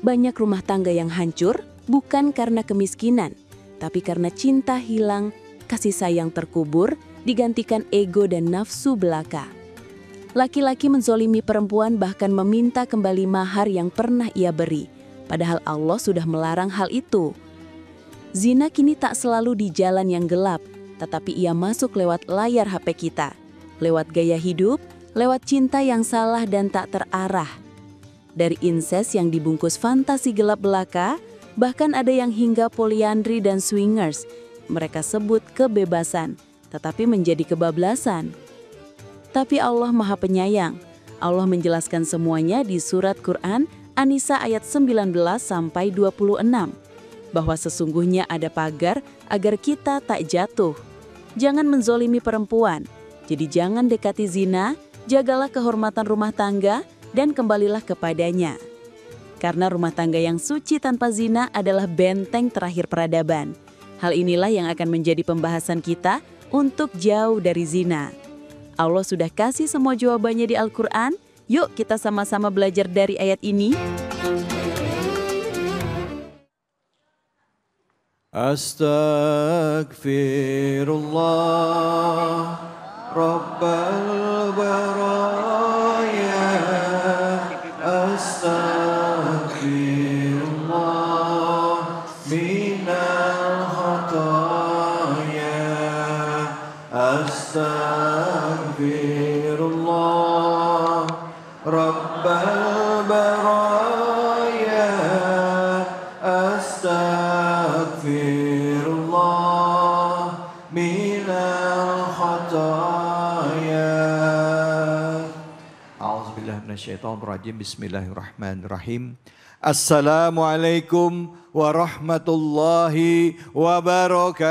Banyak rumah tangga yang hancur bukan karena kemiskinan, tapi karena cinta hilang, kasih sayang terkubur, digantikan ego dan nafsu belaka. Laki-laki menzolimi perempuan bahkan meminta kembali mahar yang pernah ia beri, padahal Allah sudah melarang hal itu. Zina kini tak selalu di jalan yang gelap, tetapi ia masuk lewat layar HP kita, lewat gaya hidup, lewat cinta yang salah dan tak terarah. Dari incest yang dibungkus fantasi gelap belaka, bahkan ada yang hingga polyandry dan swingers. Mereka sebut kebebasan, tetapi menjadi kebablasan. Tapi Allah Maha Penyayang. Allah menjelaskan semuanya di surat Quran An-Nisa ayat 19-26, bahwa sesungguhnya ada pagar agar kita tak jatuh. Jangan menzolimi perempuan, jadi jangan dekati zina, jagalah kehormatan rumah tangga, dan kembalilah kepadanya. Karena rumah tangga yang suci tanpa zina adalah benteng terakhir peradaban. Hal inilah yang akan menjadi pembahasan kita untuk jauh dari zina. Allah sudah kasih semua jawabannya di Al-Quran. Yuk kita sama-sama belajar dari ayat ini. Astaghfirullah Rabbal baraya. Astaghfirullah minal khataya. Astaghfirullah Rabbal baraya. Astaghfirullah minal khataya. A'udzubillahi minasyaitonirrajim. Bismillahirrahmanirrahim. Assalamualaikum warahmatullahi wabarakatuh.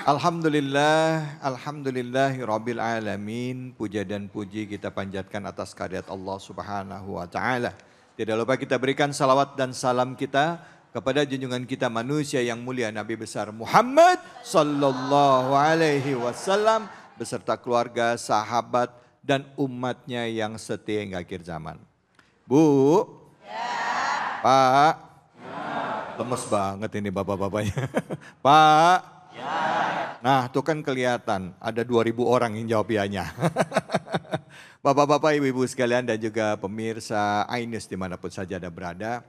Alhamdulillahi rabbil alamin. Puja dan puji kita panjatkan atas kehadirat Allah Subhanahu wa taala. Tidak lupa kita berikan salawat dan salam kita kepada junjungan kita manusia yang mulia Nabi besar Muhammad sallallahu alaihi wasallam beserta keluarga, sahabat dan umatnya yang setia hingga akhir zaman. Bu? Ya. Pak? Ya. Lemes banget ini bapak-bapaknya. Pak? Ya. Nah, itu kan kelihatan ada 2.000 orang yang jawab ianya. Bapak-bapak, ibu-ibu sekalian dan juga pemirsa iNews dimanapun saja Anda berada.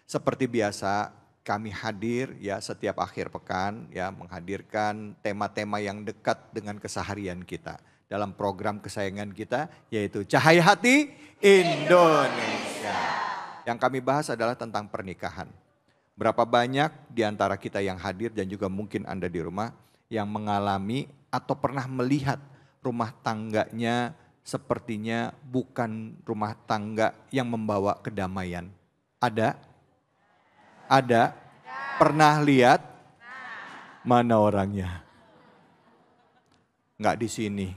Seperti biasa kami hadir ya setiap akhir pekan ya menghadirkan tema-tema yang dekat dengan keseharian kita. Dalam program kesayangan kita yaitu Cahaya Hati Indonesia. Yang kami bahas adalah tentang pernikahan. Berapa banyak di antara kita yang hadir dan juga mungkin Anda di rumah yang mengalami atau pernah melihat rumah tangganya sepertinya bukan rumah tangga yang membawa kedamaian. Ada? Ada? Pernah lihat? Mana orangnya? Enggak di sini.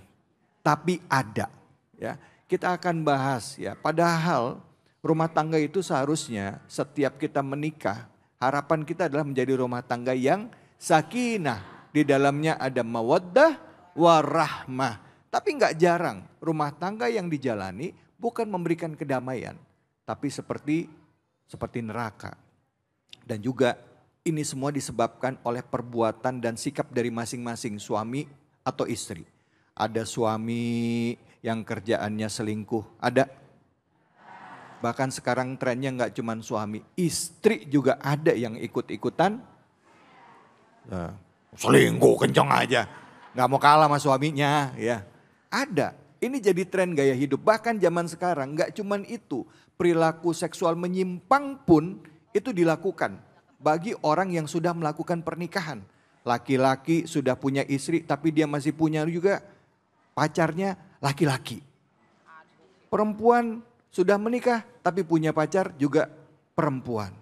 Tapi ada. Ya, kita akan bahas ya. Padahal rumah tangga itu seharusnya setiap kita menikah, harapan kita adalah menjadi rumah tangga yang sakinah. Di dalamnya ada mawaddah warahmah. Tapi enggak jarang rumah tangga yang dijalani bukan memberikan kedamaian. Tapi seperti neraka. Dan juga ini semua disebabkan oleh perbuatan dan sikap dari masing-masing suami atau istri. Ada suami yang kerjaannya selingkuh, ada. Bahkan sekarang trennya enggak cuma suami, istri juga ada yang ikut-ikutan. Nah, selingkuh kenceng aja, nggak mau kalah sama suaminya, ya ada. Ini jadi tren gaya hidup. Bahkan zaman sekarang nggak cuman itu, perilaku seksual menyimpang pun itu dilakukan bagi orang yang sudah melakukan pernikahan. Laki-laki sudah punya istri, tapi dia masih punya juga pacarnya laki-laki. Perempuan sudah menikah, tapi punya pacar juga perempuan.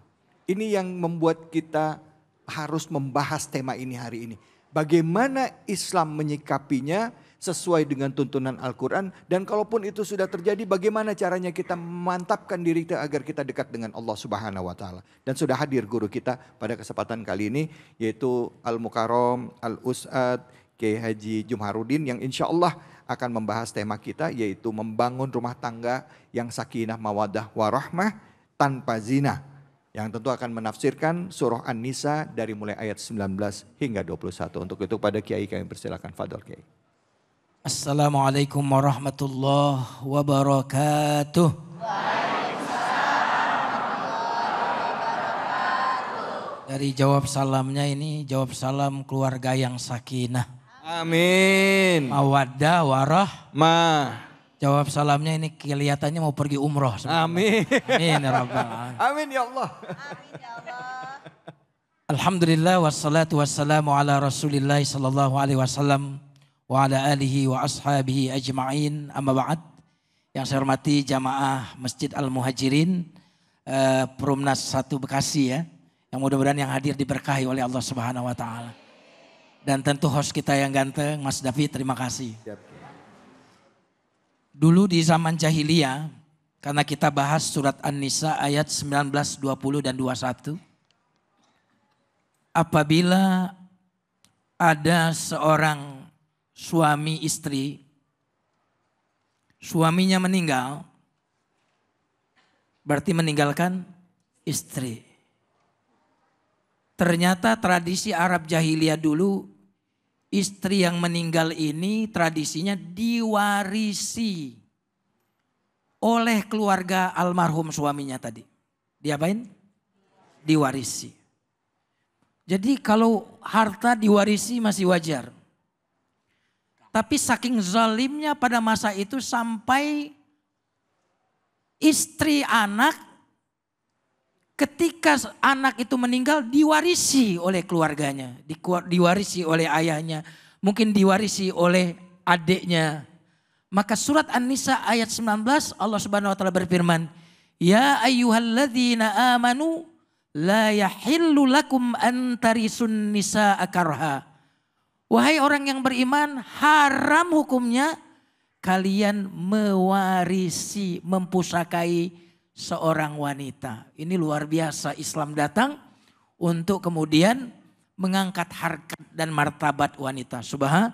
Ini yang membuat kita harus membahas tema ini hari ini. Bagaimana Islam menyikapinya sesuai dengan tuntunan Al-Quran. Dan kalaupun itu sudah terjadi, bagaimana caranya kita memantapkan diri kita agar kita dekat dengan Allah Subhanahu wa Ta'ala. Dan sudah hadir guru kita pada kesempatan kali ini, yaitu Al-Mukarram Al-Ustadz Kiai Haji Jumharudin yang insya Allah akan membahas tema kita yaitu membangun rumah tangga yang sakinah mawaddah warahmah tanpa zina. Yang tentu akan menafsirkan surah An-Nisa dari mulai ayat 19 hingga 21. Untuk itu pada Kiai kami persilakan, fadhol Kiai. Assalamualaikum warahmatullahi wabarakatuh. Dari jawab salamnya ini jawab salam keluarga yang sakinah. Amin. Mawaddah warahmah. Jawab salamnya ini kelihatannya mau pergi umroh. Amin. Amin ya Rabbal alamin. Amin ya Allah. Alhamdulillah wassalatu wassalamu ala Rasulillah sallallahu alaihi wasallam wa ala alihi wa ashabihi ajma'in, amma ba'd. Yang saya hormati jamaah Masjid Al-Muhajirin Perumnas 1 Bekasi ya. Yang mudah-mudahan yang hadir diberkahi oleh Allah Subhanahu wa taala. Dan tentu host kita yang ganteng Mas David, terima kasih. Dulu di zaman jahiliyah, karena kita bahas surat An-Nisa ayat 19, 20 dan 21. Apabila ada seorang suami istri, suaminya meninggal, berarti meninggalkan istri. Ternyata tradisi Arab jahiliyah dulu, istri yang meninggal ini tradisinya diwarisi oleh keluarga almarhum suaminya tadi. Diapain? Diwarisi. Jadi kalau harta diwarisi masih wajar. Tapi saking zalimnya pada masa itu sampai istri anak ketika anak itu meninggal diwarisi oleh keluarganya, diwarisi oleh ayahnya, mungkin diwarisi oleh adiknya. Maka surat An-Nisa ayat 19 Allah Subhanahu wa taala berfirman, "Ya ayyuhalladzina amanu la yahillu lakum an tarisun nisaa karha." Wahai orang yang beriman, haram hukumnya kalian mewarisi, mempusakai seorang wanita. Ini luar biasa, Islam datang untuk kemudian mengangkat harkat dan martabat wanita. Subhanallah.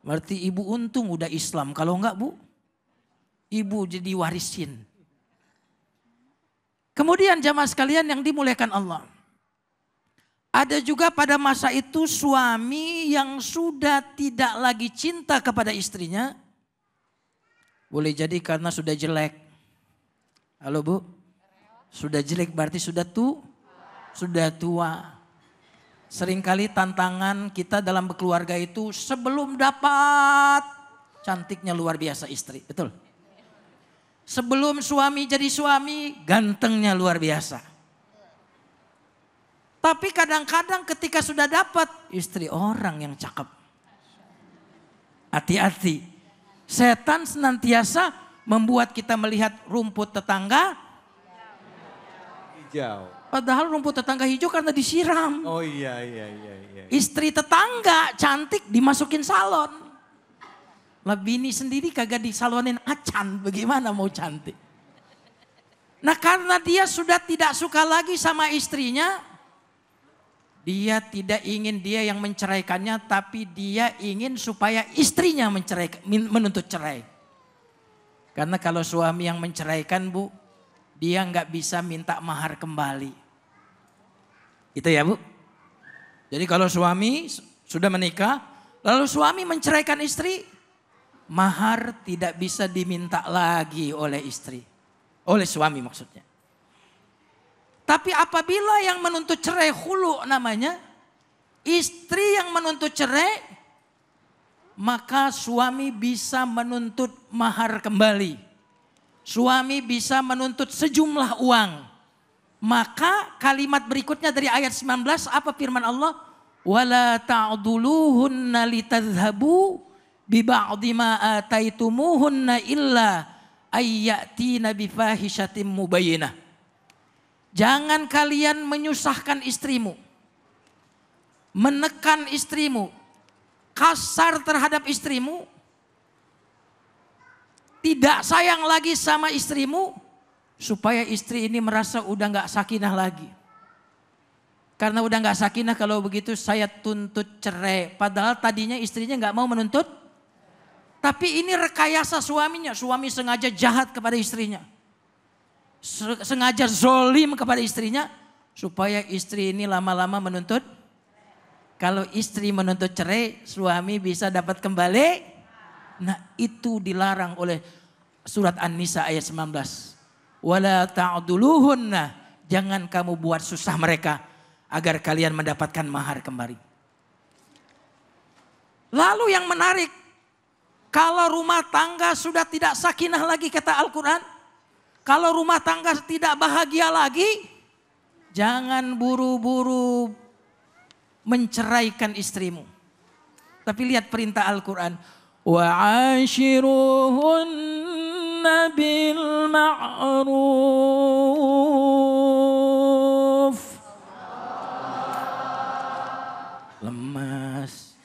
Berarti ibu untung udah Islam. Kalau enggak bu, ibu jadi warisin. Kemudian jamaah sekalian yang dimuliakan Allah. Ada juga pada masa itu suami yang sudah tidak lagi cinta kepada istrinya. Boleh jadi karena sudah jelek. Halo bu, sudah jelek berarti sudah tua. Seringkali tantangan kita dalam berkeluarga itu sebelum dapat cantiknya luar biasa istri, betul? Sebelum suami jadi suami, gantengnya luar biasa. Tapi kadang-kadang ketika sudah dapat istri orang yang cakep. Hati-hati, setan senantiasa membuat kita melihat rumput tetangga Hijau. Padahal rumput tetangga hijau karena disiram. Oh iya. Istri tetangga cantik dimasukin salon. Lah bini sendiri kagak disalonin acan, bagaimana mau cantik? Nah karena dia sudah tidak suka lagi sama istrinya, dia tidak ingin dia yang menceraikannya, tapi dia ingin supaya istrinya menuntut cerai. Karena kalau suami yang menceraikan bu, dia nggak bisa minta mahar kembali. Itu ya bu. Jadi kalau suami sudah menikah, lalu suami menceraikan istri, mahar tidak bisa diminta lagi oleh istri. Oleh suami maksudnya. Tapi apabila yang menuntut cerai khulu namanya, istri yang menuntut cerai, maka suami bisa menuntut mahar kembali. Suami bisa menuntut sejumlah uang. Maka kalimat berikutnya dari ayat 19 apa firman Allah? Wala ta'duluhunna litadhhabu bi ba'di ma ataitumuhunna illa ayyatina bifahishatin mubayyinah. Jangan kalian menyusahkan istrimu. Menekan istrimu. Kasar terhadap istrimu, tidak sayang lagi sama istrimu, supaya istri ini merasa udah gak sakinah lagi. Karena udah gak sakinah, kalau begitu saya tuntut cerai. Padahal tadinya istrinya gak mau menuntut. Tapi ini rekayasa suaminya. Suami sengaja jahat kepada istrinya. Sengaja zolim kepada istrinya. Supaya istri ini lama-lama menuntut. Kalau istri menuntut cerai, suami bisa dapat kembali. Nah, itu dilarang oleh surat An-Nisa ayat 19. Wala ta'duluhunna, jangan kamu buat susah mereka agar kalian mendapatkan mahar kembali. Lalu yang menarik, kalau rumah tangga sudah tidak sakinah lagi kata Al-Quran, kalau rumah tangga tidak bahagia lagi, jangan buru-buru menceraikan istrimu. Tapi lihat perintah Al-Quran. Wa'ashiruhunna bil ma'ruf. Lemas.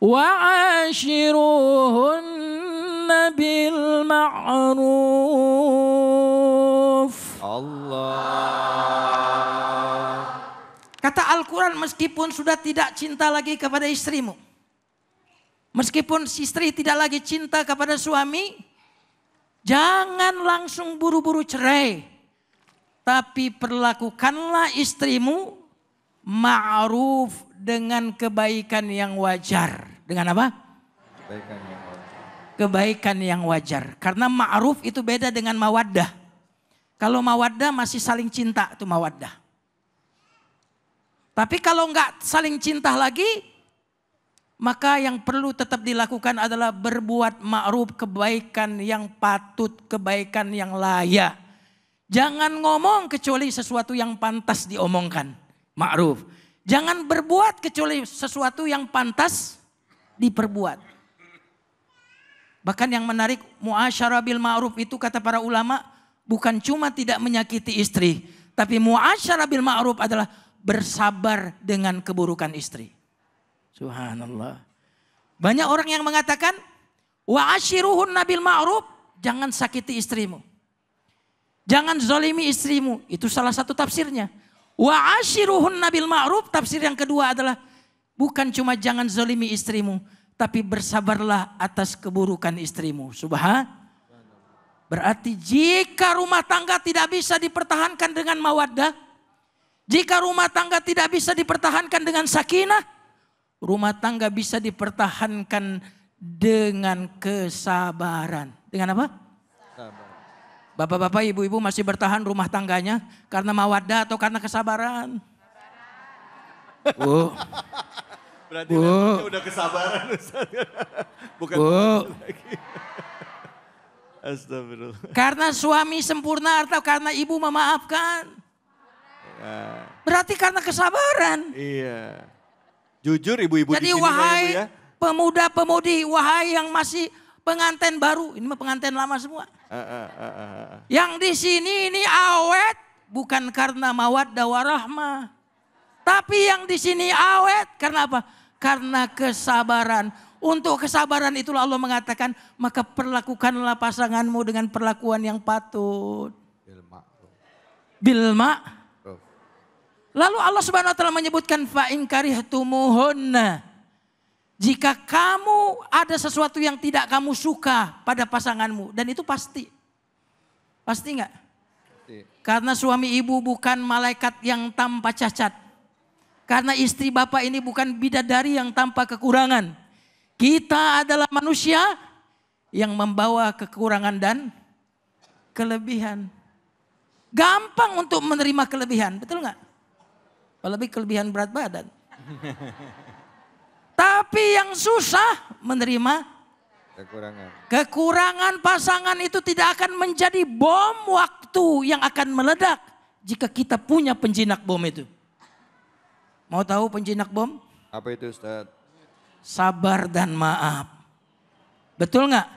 Wa'ashiruhunna bil ma'ruf. Allah. Kata Al-Quran, meskipun sudah tidak cinta lagi kepada istrimu. Meskipun istri tidak lagi cinta kepada suami, jangan langsung buru-buru cerai. Tapi perlakukanlah istrimu ma'ruf, dengan kebaikan yang wajar. Dengan apa? Kebaikan yang wajar. Kebaikan yang wajar. Karena ma'ruf itu beda dengan mawaddah. Kalau mawaddah masih saling cinta, itu mawaddah. Tapi kalau enggak saling cinta lagi, maka yang perlu tetap dilakukan adalah berbuat ma'ruf, kebaikan yang patut, kebaikan yang layak. Jangan ngomong kecuali sesuatu yang pantas diomongkan, ma'ruf. Jangan berbuat kecuali sesuatu yang pantas diperbuat. Bahkan yang menarik, muasyarah bil ma'ruf itu kata para ulama, bukan cuma tidak menyakiti istri, tapi muasyarah bil ma'ruf adalah bersabar dengan keburukan istri. Subhanallah. Banyak orang yang mengatakan wa ashiruhunna bil ma'ruf, jangan sakiti istrimu. Jangan zalimi istrimu, itu salah satu tafsirnya. Wa ashiruhunna bil ma'ruf, tafsir yang kedua adalah bukan cuma jangan zalimi istrimu, tapi bersabarlah atas keburukan istrimu. Subhanallah. Berarti jika rumah tangga tidak bisa dipertahankan dengan mawaddah, jika rumah tangga tidak bisa dipertahankan dengan sakinah, rumah tangga bisa dipertahankan dengan kesabaran. Dengan apa? Sabar. Bapak-bapak, ibu-ibu masih bertahan rumah tangganya karena mawaddah atau karena kesabaran? Berarti levelnya udah kesabaran Ustaz. Bukan lagi. Astagfirullah. Karena suami sempurna atau karena ibu memaafkan? Ya. Berarti karena kesabaran. Iya. Jujur ibu-ibu Jadi di sini wahai ya. pemuda-pemudi, wahai yang masih pengantin baru, ini mah pengantin lama semua. Yang di sini ini awet bukan karena mawaddah warahmah. Tapi yang di sini awet karena apa? Karena kesabaran. Untuk kesabaran itulah Allah mengatakan, maka perlakukanlah pasanganmu dengan perlakuan yang patut. Bil ma'ruf. Lalu Allah Subhanahu wa taala menyebutkan fa in karihtumuhunna. Jika kamu ada sesuatu yang tidak kamu suka pada pasanganmu, dan itu pasti. Pasti enggak? Pasti. Karena suami ibu bukan malaikat yang tanpa cacat. Karena istri bapak ini bukan bidadari yang tanpa kekurangan. Kita adalah manusia yang membawa kekurangan dan kelebihan. Gampang untuk menerima kelebihan, betul enggak? Apalagi kelebihan berat badan. Tapi yang susah menerima kekurangan pasangan itu tidak akan menjadi bom waktu yang akan meledak jika kita punya penjinak bom itu. Mau tahu penjinak bom? Apa itu Ustaz? Sabar dan maaf. Betul nggak?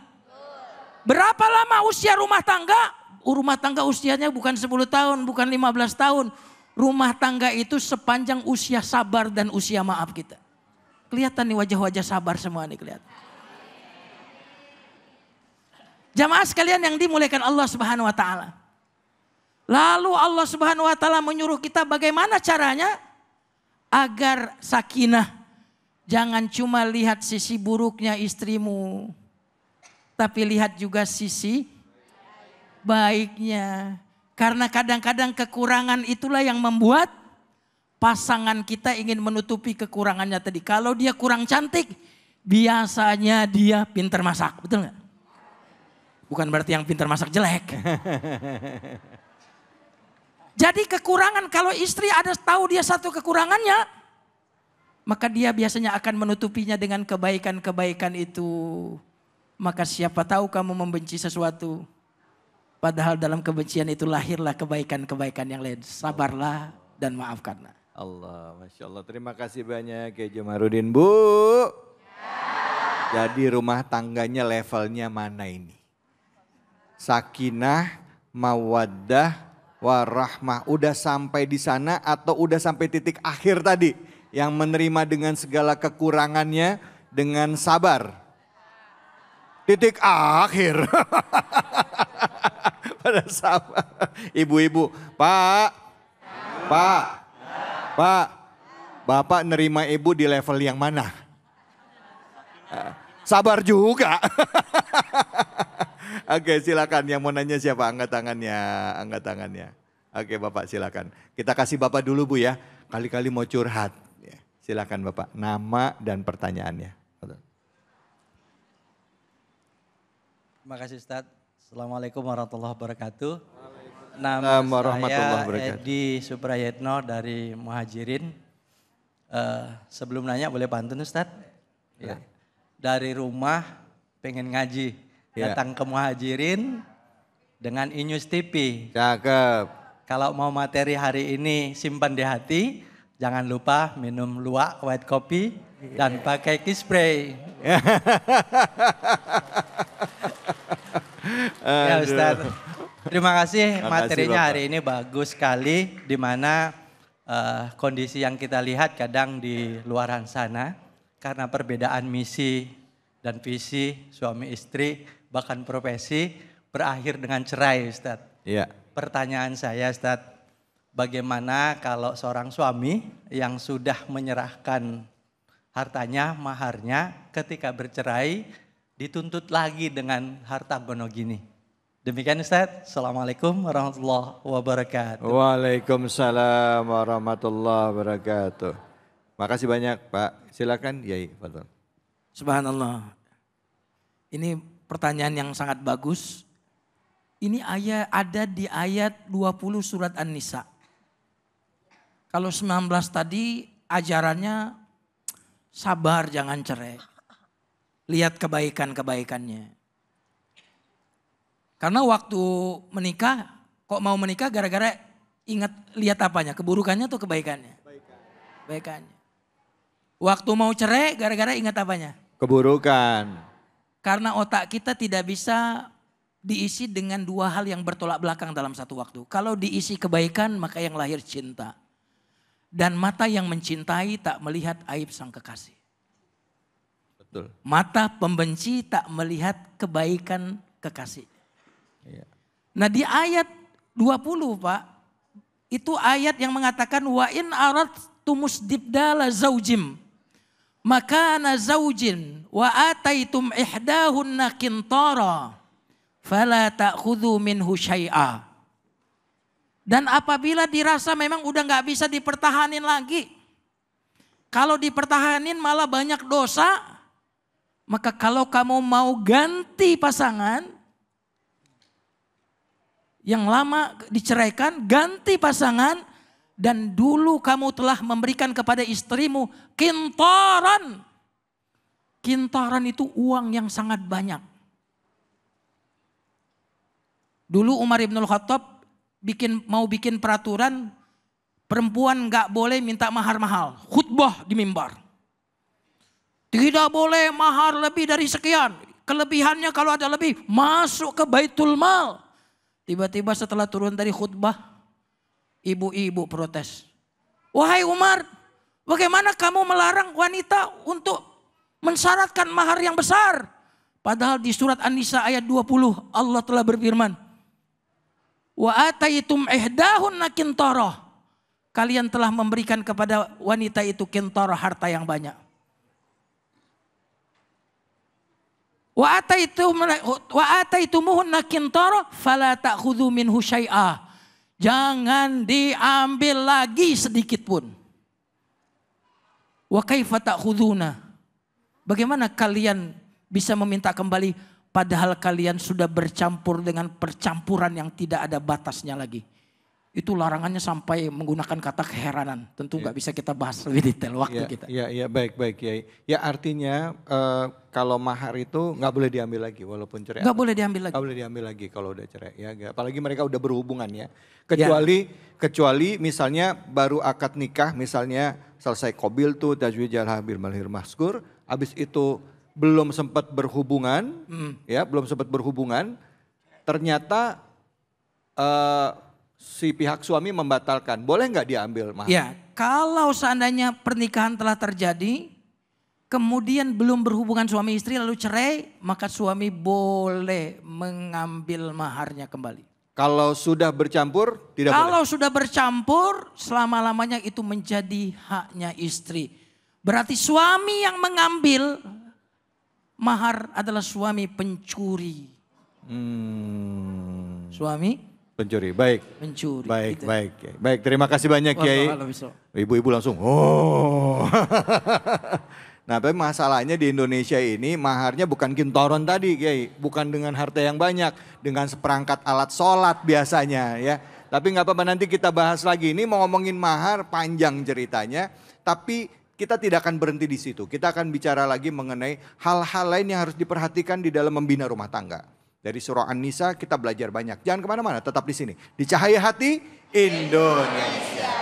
Berapa lama usia rumah tangga? Rumah tangga usianya bukan 10 tahun, bukan 15 tahun. Rumah tangga itu sepanjang usia sabar dan usia maaf kita. Kelihatan nih wajah-wajah sabar semua nih kelihatan. Jamaah sekalian yang dimuliakan Allah Subhanahu wa taala. Lalu Allah Subhanahu wa taala menyuruh kita bagaimana caranya agar sakinah. Jangan cuma lihat sisi buruknya istrimu, tapi lihat juga sisi baiknya. Karena kadang-kadang kekurangan itulah yang membuat pasangan kita ingin menutupi kekurangannya tadi. Kalau dia kurang cantik, biasanya dia pintar masak, betul nggak? Bukan berarti yang pintar masak jelek. Jadi kekurangan, kalau istri ada tahu dia satu kekurangannya, maka dia biasanya akan menutupinya dengan kebaikan-kebaikan itu. Maka siapa tahu kamu membenci sesuatu, padahal dalam kebencian itu lahirlah kebaikan-kebaikan yang lain. Sabarlah dan maafkanlah. Allah, Masya Allah. Terima kasih banyak Kiai Jamarudin, Bu. Jadi rumah tangganya levelnya mana ini? Sakinah, mawaddah, warahmah. Udah sampai di sana atau udah sampai titik akhir tadi? Yang menerima dengan segala kekurangannya dengan sabar. Titik akhir. Pada sabar. Ibu-ibu, Pak. Bapak nerima ibu di level yang mana? Sabar juga. Oke, silakan yang mau nanya siapa? Angkat tangannya. Oke Bapak silakan. Kita kasih Bapak dulu Bu ya. Kali-kali mau curhat. Silakan Bapak, nama dan pertanyaannya. Terima kasih Ustadz. Assalamualaikum warahmatullahi wabarakatuh. Nama saya Edi Suprayetno dari Muhajirin. Sebelum nanya boleh pantun Ustadz? Ya. Dari rumah pengen ngaji. Datang ke Muhajirin dengan Inyus TV. Cakep. Kalau mau materi hari ini simpan di hati. Jangan lupa minum luwak white coffee dan pakai kispray. Ya Ustadz. Terima kasih materinya hari ini bagus sekali. Di mana kondisi yang kita lihat kadang di luaran sana. Karena perbedaan misi dan visi suami istri bahkan profesi berakhir dengan cerai Ustadz. Iya. Pertanyaan saya Ustadz. Bagaimana kalau seorang suami yang sudah menyerahkan hartanya, maharnya ketika bercerai dituntut lagi dengan harta gonogini. Demikian Ustadz. Assalamualaikum warahmatullahi wabarakatuh. Waalaikumsalam warahmatullahi wabarakatuh. Makasih banyak Pak. Silakan Yai. Subhanallah. Ini pertanyaan yang sangat bagus. Ini ayat ada di ayat 20 surat An-Nisa. Kalau 19 tadi ajarannya sabar jangan cerai. Lihat kebaikan-kebaikannya. Karena waktu menikah, kok mau menikah gara-gara ingat lihat apanya? Keburukannya atau kebaikannya? Kebaikannya. Waktu mau cerai gara-gara ingat apanya? Keburukan. Karena otak kita tidak bisa diisi dengan dua hal yang bertolak belakang dalam satu waktu. Kalau diisi kebaikan maka yang lahir cinta. Dan mata yang mencintai tak melihat aib sang kekasih. Betul. Mata pembenci tak melihat kebaikan kekasih. Iya. Nah di ayat 20 Pak, itu ayat yang mengatakan wa in aradtumus dibdala zaujim makana zaujin wa ataitum ihdahunna qintara fala ta'khudhu minhu syai'a. Dan apabila dirasa memang udah gak bisa dipertahanin lagi. Kalau dipertahanin malah banyak dosa. Maka kalau kamu mau ganti pasangan. Yang lama diceraikan, ganti pasangan. Dan dulu kamu telah memberikan kepada istrimu kintaran. Kintaran itu uang yang sangat banyak. Dulu Umar Ibn Khattab mau bikin peraturan perempuan gak boleh minta mahar mahal. Khutbah di mimbar. Tidak boleh mahar lebih dari sekian. Kelebihannya kalau ada lebih masuk ke Baitul Mal. Tiba-tiba setelah turun dari khutbah, ibu-ibu protes. Wahai Umar, bagaimana kamu melarang wanita untuk mensyaratkan mahar yang besar? Padahal di surat An-Nisa ayat 20 Allah telah berfirman. Wa ataitum ihdahunna qintarah. Kalian telah memberikan kepada wanita itu qintarah, harta yang banyak. Wa ataitumuhunna qintarah fala ta'khudhu minhu syai'a. Jangan diambil lagi sedikit pun. Wa kaifa ta'khudhuna? Bagaimana kalian bisa meminta kembali padahal kalian sudah bercampur dengan percampuran yang tidak ada batasnya lagi. Itu larangannya sampai menggunakan kata keheranan. Tentu nggak bisa kita bahas lebih detail waktu kita. Ya, baik Kiai. Ya artinya kalau mahar itu nggak boleh diambil lagi walaupun cerai. Nggak boleh diambil lagi. Nggak boleh diambil lagi kalau udah cerai. Ya, apalagi mereka udah berhubungan ya. Kecuali misalnya baru akad nikah, misalnya selesai qabil tuh tajwidul habil malhir maskur, habis itu belum sempat berhubungan, ternyata si pihak suami membatalkan, boleh nggak diambil mahar? Ya, kalau seandainya pernikahan telah terjadi, kemudian belum berhubungan suami istri lalu cerai, maka suami boleh mengambil maharnya kembali. Kalau sudah bercampur, tidak boleh? Kalau sudah bercampur, selama-lamanya itu menjadi haknya istri. Berarti suami yang mengambil mahar adalah suami pencuri. Suami pencuri, baik. Mencuri. Baik. Terima kasih banyak Kiai. Ibu-ibu langsung, oh. Nah, tapi masalahnya di Indonesia ini maharnya bukan kintoron tadi Kiai, bukan dengan harta yang banyak, dengan seperangkat alat sholat biasanya ya. Tapi nggak apa-apa, nanti kita bahas lagi. Ini mau ngomongin mahar panjang ceritanya, tapi kita tidak akan berhenti di situ. Kita akan bicara lagi mengenai hal-hal lain yang harus diperhatikan di dalam membina rumah tangga. Dari surah An-Nisa kita belajar banyak. Jangan kemana-mana, tetap di sini. Di Cahaya Hati Indonesia.